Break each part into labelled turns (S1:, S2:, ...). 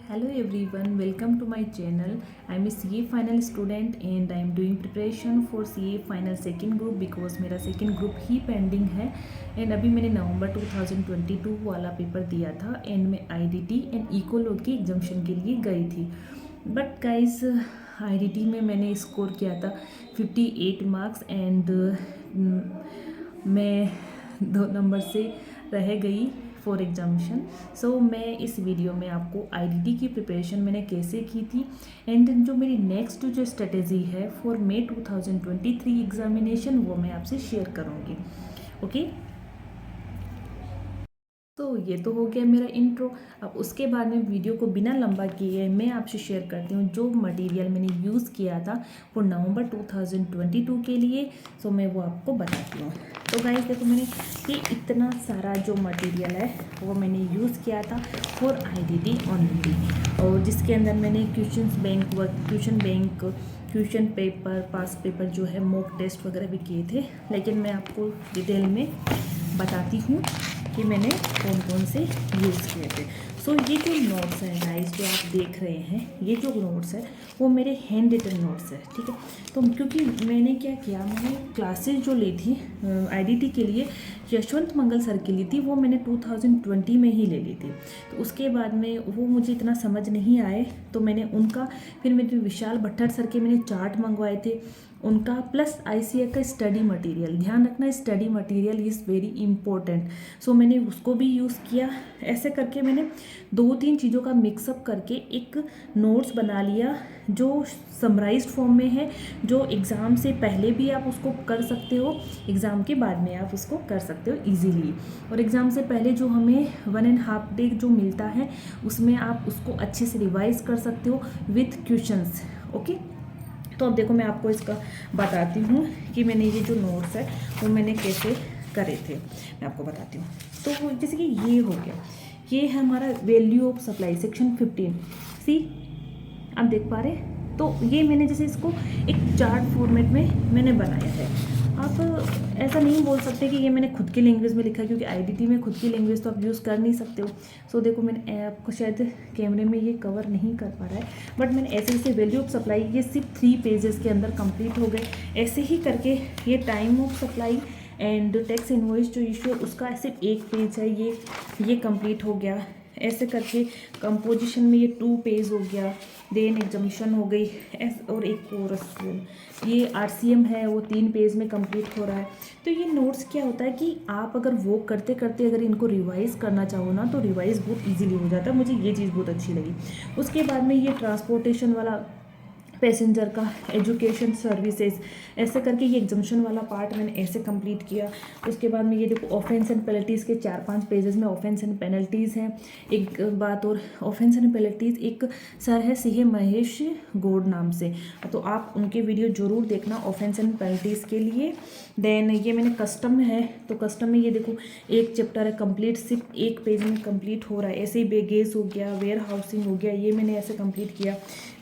S1: Hello everyone, welcome to my channel. I am a CA final student and I am doing preparation for CA final second group because मेरा second group ही pending है and अभी मैंने नवंबर 2022 वाला paper दिया था and मैं IDT and इकोलॉग की एग्जामिशन के लिए गई थी. बट गाइस IDT में मैंने स्कोर किया था 58 मार्क्स एंड मैं 2 नंबर से रह गई फॉर एग्जामिशन. सो मैं इस वीडियो में आपको IDT की प्रिपरेशन मैंने कैसे की थी एंड जो मेरी नेक्स्ट जो स्ट्रेटेजी है फॉर मे 2023 एग्जामिनेशन वो मैं आपसे शेयर करूँगी. ओके, तो ये तो हो गया मेरा इंट्रो. अब उसके बाद में वीडियो को बिना लंबा किए मैं आपसे शेयर करती हूँ जो मटेरियल मैंने यूज़ किया था वो नवंबर 2022 के लिए. सो मैं वो आपको बताती हूँ. तो गाइस देखो, मैंने ये इतना सारा जो मटेरियल है वो मैंने यूज़ किया था फॉर IDT ओनली, और जिसके अंदर मैंने क्वेश्चन पेपर, पास पेपर जो है मॉक टेस्ट वगैरह भी किए थे. लेकिन मैं आपको डिटेल में बताती हूँ कि मैंने कौन कौन से यूज़ किए थे. सो ये जो नोट्स हैं गाइस जो आप देख रहे हैं, ये जो नोट्स है वो मेरे हैंड रिटन नोट्स है. ठीक है, तो क्योंकि मैंने क्या किया, मैंने क्लासेस जो ली थी IDT के लिए यशवंत मंगल सर की ली थी, वो मैंने 2020 में ही ले ली थी. तो उसके बाद में वो मुझे इतना समझ नहीं आए तो मैंने उनका, फिर मेरे विशाल भट्टर सर के मैंने चार्ट मंगवाए थे उनका, प्लस ICA का स्टडी मटेरियल. ध्यान रखना, study material is very important. So मैंने उसको भी यूज़ किया. ऐसे करके मैंने 2-3 चीज़ों का मिक्सअप करके एक नोट्स बना लिया जो समराइज्ड फॉर्म में है, जो एग्ज़ाम से पहले भी आप उसको कर सकते हो, एग्ज़ाम के बाद में आप उसको कर सकते हो इजीली. और एग्ज़ाम से पहले जो हमें 1.5 डे जो मिलता है उसमें आप उसको अच्छे से रिवाइज कर सकते हो विथ क्वेश्चंस. ओके, तो अब देखो मैं आपको इसका बताती हूँ कि मैंने ये जो नोट्स है वो मैंने कैसे करे थे, मैं आपको बताती हूँ. तो जैसे कि ये हो गया, ये है हमारा वैल्यू ऑफ सप्लाई सेक्शन 15. सी आप देख पा रहे, तो ये मैंने जैसे इसको एक चार्ट फॉर्मेट में मैंने बनाया है. आप ऐसा नहीं बोल सकते कि ये मैंने खुद की लैंग्वेज में लिखा है, क्योंकि IDT में खुद की लैंग्वेज तो आप यूज़ कर नहीं सकते हो. सो देखो, मैंने आपको शायद कैमरे में ये कवर नहीं कर पा रहा है, बट मैंने ऐसे ऐसे वैल्यू ऑफ सप्लाई ये सिर्फ 3 पेजेस के अंदर कंप्लीट हो गए. ऐसे ही करके ये time of supply and tax invoice जो इशू है उसका सिर्फ 1 पेज है, ये कंप्लीट हो गया. ऐसे करके कंपोजिशन में ये 2 पेज हो गया. देन एग्जामिशन हो गई और एक कोरस, ये RCM है वो 3 पेज में कंप्लीट हो रहा है. तो ये नोट्स क्या होता है कि आप अगर वो करते करते अगर इनको रिवाइज़ करना चाहो ना तो रिवाइज़ बहुत इजीली हो जाता है. मुझे ये चीज़ बहुत अच्छी लगी. उसके बाद में ये ट्रांसपोर्टेशन वाला, पैसेंजर का, एजुकेशन सर्विसेज, ऐसे करके ये एग्जामिशन वाला पार्ट मैंने ऐसे कंप्लीट किया. उसके बाद में ये देखो ऑफेंस एंड पेनल्टीज़ के 4-5 पेजेस में ऑफेंस एंड पेनल्टीज़ हैं. एक बात और, ऑफेंस एंड पेनल्टीज़ एक सर है CA महेश गौड़ नाम से, तो आप उनके वीडियो ज़रूर देखना ऑफेंस एंड पेनल्टीज़ के लिए. देन ये मैंने कस्टम है, तो कस्टम में ये देखो एक चैप्टर है कंप्लीट, सिर्फ 1 पेज में कंप्लीट हो रहा है. ऐसे ही बेगेज हो गया, वेयर हाउसिंग हो गया, ये मैंने ऐसे कंप्लीट किया.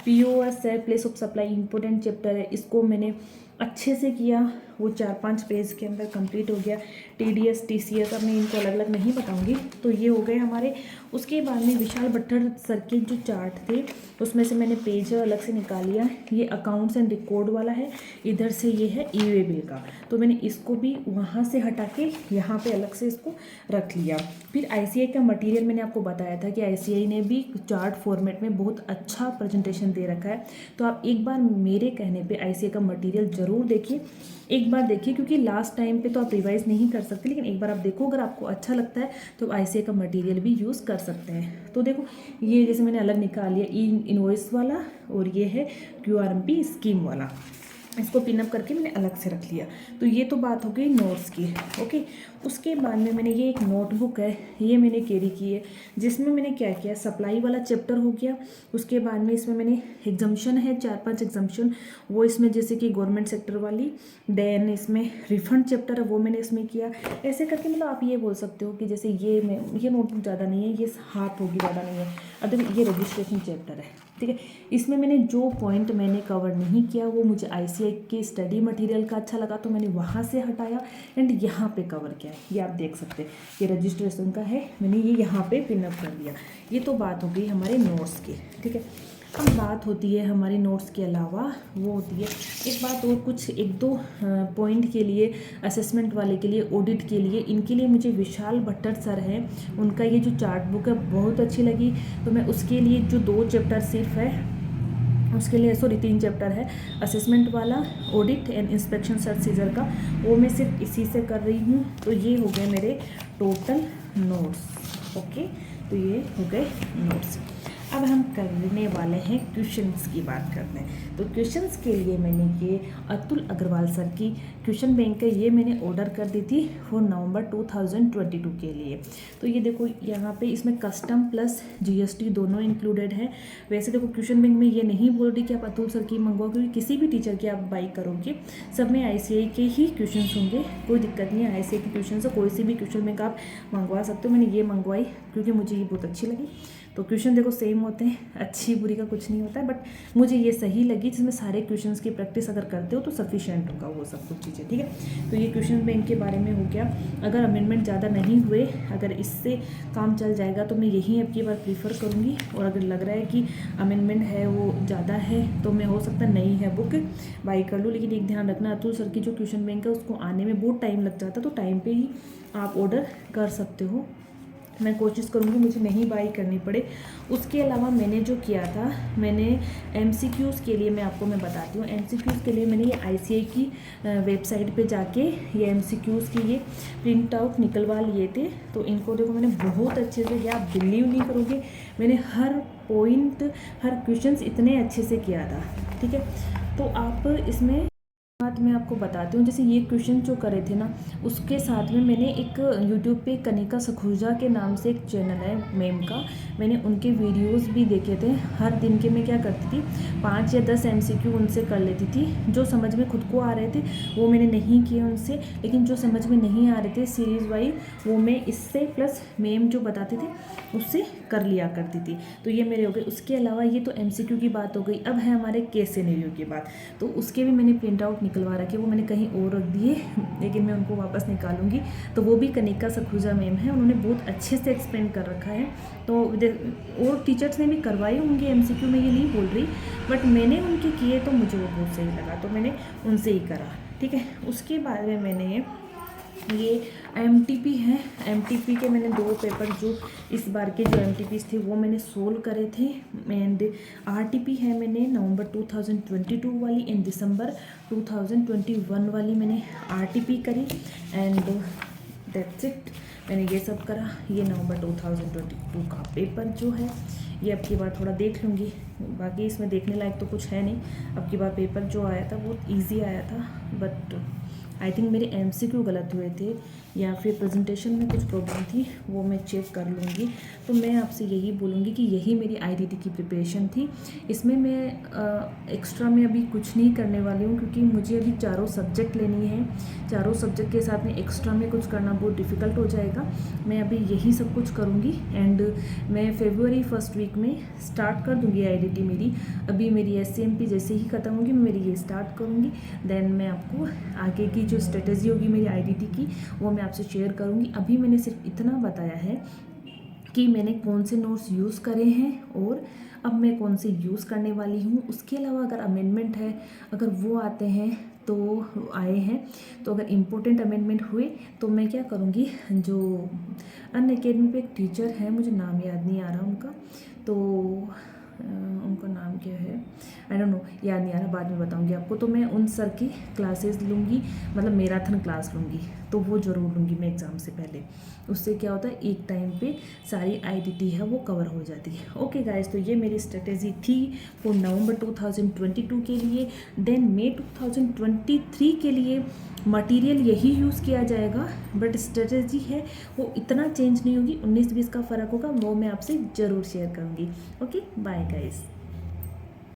S1: POS है, place of supply, important chapter है, इसको मैंने अच्छे से किया, वो 4-5 पेज के अंदर कंप्लीट हो गया. TDS TCS अब मैं इनको अलग अलग नहीं बताऊंगी. तो ये हो गए हमारे. उसके बाद में विशाल भट्टर सर के जो चार्ट थे उसमें से मैंने पेज अलग से निकाल लिया. ये अकाउंट्स एंड रिकॉर्ड वाला है, इधर से ये है ई-वे बिल का, तो मैंने इसको भी वहाँ से हटा के यहाँ पे अलग से इसको रख लिया. फिर ICA का मटेरियल मैंने आपको बताया था कि ICA ने भी चार्ट फॉर्मेट में बहुत अच्छा प्रेजेंटेशन दे रखा है. तो आप एक बार मेरे कहने पे ICA का मटेरियल ज़रूर देखिए, एक बार देखिए, क्योंकि लास्ट टाइम पे तो आप रिवाइज़ नहीं कर सकते, लेकिन एक बार आप देखो, अगर आपको अच्छा लगता है तो ICA का मटेरियल भी यूज़ कर सकते हैं. तो देखो ये जैसे मैंने अलग निकाल लिया इनवॉइस वाला, और ये है QRMP स्कीम वाला, इसको पिनअप करके मैंने अलग से रख लिया. तो ये तो बात हो गई नोट्स की. ओके, उसके बाद में मैंने ये एक नोटबुक है, ये मैंने कैरी की है, जिसमें मैंने क्या किया, सप्लाई वाला चैप्टर हो गया. उसके बाद में इसमें मैंने एग्जामिशन है 4-5 एग्जामिशन, वो इसमें जैसे कि गवर्नमेंट सेक्टर वाली. देन इसमें रिफंड चैप्टर है वो मैंने इसमें किया. ऐसे करके मतलब आप ये बोल सकते हो कि जैसे ये नोटबुक ज़्यादा नहीं है, ये हाथ होगी, ज़्यादा नहीं है. अगर ये रजिस्ट्रेशन चैप्टर है, ठीक है, इसमें मैंने जो पॉइंट मैंने कवर नहीं किया वो मुझे ICA के स्टडी मटेरियल का अच्छा लगा तो मैंने वहाँ से हटाया एंड यहाँ पे कवर किया. है, ये आप देख सकते हैं, ये रजिस्ट्रेशन का है, मैंने ये यहाँ पे पिनअप कर दिया। ये तो बात हो गई हमारे नोट्स की, ठीक है। अब बात होती है हमारी नोट्स के अलावा, वो होती है एक बात और, कुछ एक दो पॉइंट के लिए, असेसमेंट वाले के लिए, ऑडिट के लिए, इनके लिए मुझे विशाल भट्टर सर हैं, उनका ये जो चार्ट बुक है बहुत अच्छी लगी। तो मैं उसके लिए जो 2 चैप्टर सिर्फ है, उसके लिए 3 चैप्टर है, असेसमेंट वाला, audit and inspection search seizure का, वो मैं सिर्फ इसी से कर रही हूँ। तो ये हो गए मेरे टोटल नोट्स। ओके, तो ये हो गए नोट्स। अब हम करने वाले हैं क्वेश्चंस की बात करते हैं। तो क्वेश्चंस के लिए मैंने ये अतुल अग्रवाल सर की क्वेश्चन बैंक है, ये मैंने ऑर्डर कर दी थी फॉर नवंबर 2022 के लिए। तो ये देखो यहाँ पे इसमें कस्टम प्लस जीएसटी दोनों इंक्लूडेड है। वैसे देखो क्वेश्चन बैंक में ये नहीं बोल रही कि आप अतुल सर की मंगवाओ, क्योंकि किसी भी टीचर की आप बाई करोगे सब में ICAI के ही क्वेश्चन होंगे, कोई दिक्कत नहीं है। ICAI के क्वेश्चन से कोई सी भी क्वेश्चन बैंक आप मंगवा सकते हो। मैंने ये मंगवाई क्योंकि मुझे ये बहुत अच्छी लगी। तो क्वेश्चन देखो सेम होते हैं, अच्छी बुरी का कुछ नहीं होता है, बट मुझे ये सही लगी, जिसमें सारे क्वेश्चंस की प्रैक्टिस अगर करते हो तो सफिशिएंट होगा वो सब कुछ चीज़ें, ठीक है। तो ये क्वेश्चन बैंक के बारे में हो गया। अगर अमेंडमेंट ज़्यादा नहीं हुए, अगर इससे काम चल जाएगा तो मैं यही अब की बार प्रीफर करूँगी। और अगर लग रहा है कि अमेंडमेंट है वो ज़्यादा है तो मैं हो सकता नहीं है बुक बाई कर लूँ। लेकिन एक ध्यान रखना, अतुल सर की जो क्वेश्चन बैंक है उसको आने में बहुत टाइम लग जाता है, तो टाइम पर ही आप ऑर्डर कर सकते हो। मैं कोशिश करूँगी मुझे नहीं बाई करनी पड़े। उसके अलावा मैंने जो किया था, मैंने MCQs के लिए मैं बताती हूँ। MCQs के लिए मैंने ये ICAI की वेबसाइट पे जाके ये MCQs की ये प्रिंट आउट निकलवा लिए थे। तो इनको देखो मैंने बहुत अच्छे से किया, आप बिलीव नहीं करोगे, मैंने हर पॉइंट, हर क्वेश्चंस इतने अच्छे से किया था, ठीक है। तो आप इसमें बात मैं आपको बताती हूँ, जैसे ये क्वेश्चन जो करे थे ना, उसके साथ में मैंने एक यूट्यूब पे कनिका सखुजा के नाम से एक चैनल है मैम का, मैंने उनके वीडियोस भी देखे थे। हर दिन के मैं क्या करती थी, 5 या 10 MCQ उनसे कर लेती थी। जो समझ में खुद को आ रहे थे वो मैंने नहीं किए उनसे, लेकिन जो समझ में नहीं आ रहे थे सीरीज़ वाइज वो मैं इससे प्लस मैम जो बताते थे उससे कर लिया करती थी। तो ये मेरे हो गए। उसके अलावा ये तो MCQ की बात हो गई। अब है हमारे केस सिनेरियो की बात। तो उसके भी मैंने प्रिंट आउट निकलवा रखे, वो मैंने कहीं और रख दिए, लेकिन मैं उनको वापस निकालूंगी। तो वो भी कनिका सखुजा मैम है, उन्होंने बहुत अच्छे से एक्सप्लेन कर रखा है। तो और टीचर्स ने भी करवाए होंगे MCQ, मैं ये नहीं बोल रही, बट मैंने उनके किए तो मुझे वो बहुत सही लगा, तो मैंने उनसे ही करा, ठीक है। उसके बाद में मैंने ये MTP है, MTP के मैंने 2 पेपर जो इस बार के जो MTPs थे वो मैंने सोल्व करे थे। एंड RTP है मैंने नवंबर 2022 वाली एंड दिसंबर 2021 वाली मैंने RTP करी। एंड दैट्स इट, मैंने ये सब करा। ये नवंबर 2022 का पेपर जो है ये अब की बार थोड़ा देख लूँगी, बाकी इसमें देखने लायक तो कुछ है नहीं। अब की बार पेपर जो आया था वो ईजी आया था, बट आई थिंक मेरे MCQ गलत हुए थे या फिर प्रेजेंटेशन में कुछ प्रॉब्लम थी, वो मैं चेक कर लूँगी। तो मैं आपसे यही बोलूँगी कि यही मेरी IDT की प्रिपरेशन थी। इसमें मैं एक्स्ट्रा में अभी कुछ नहीं करने वाली हूँ, क्योंकि मुझे अभी चारों सब्जेक्ट लेनी है। चारों सब्जेक्ट के साथ में एक्स्ट्रा में कुछ करना बहुत डिफ़िकल्ट हो जाएगा। मैं अभी यही सब कुछ करूँगी एंड मैं फरवरी 1st वीक में स्टार्ट कर दूँगी IDT मेरी। अभी मेरी SCMP जैसे ही ख़त्म होगी मैं मेरी ये स्टार्ट करूँगी, देन मैं आपको आगे की जो स्ट्रेटेजी होगी मेरी IDT की वो मैं आपसे शेयर करूँगी। अभी मैंने सिर्फ इतना बताया है कि मैंने कौन से नोट्स यूज़ करे हैं और अब मैं कौन से यूज़ करने वाली हूँ। उसके अलावा अगर अमेंडमेंट है, अगर वो आते हैं तो आए हैं, तो अगर इम्पोर्टेंट अमेंडमेंट हुए तो मैं क्या करूँगी, जो अनअकैडमी पे एक टीचर है, मुझे नाम याद नहीं आ रहा उनका, तो उनका नाम क्या है, आई डोंट नो, याद नहीं आ रहा, बाद में बताऊंगी आपको। तो मैं उन सर की क्लासेस लूँगी, मतलब मैराथन क्लास लूँगी, तो वो ज़रूर लूँगी मैं एग्ज़ाम से पहले। उससे क्या होता है, एक टाइम पे सारी IDT है वो कवर हो जाती है। ओके गाइस, तो ये मेरी स्ट्रेटेजी थी फॉर नवंबर 2022 के लिए। देन मई 2023 के लिए मटेरियल यही यूज़ किया जाएगा, बट स्ट्रेटेजी है वो इतना चेंज नहीं होगी, 19-20 का फ़र्क होगा, वो मैं आपसे ज़रूर शेयर करूँगी। Okay, bye guys.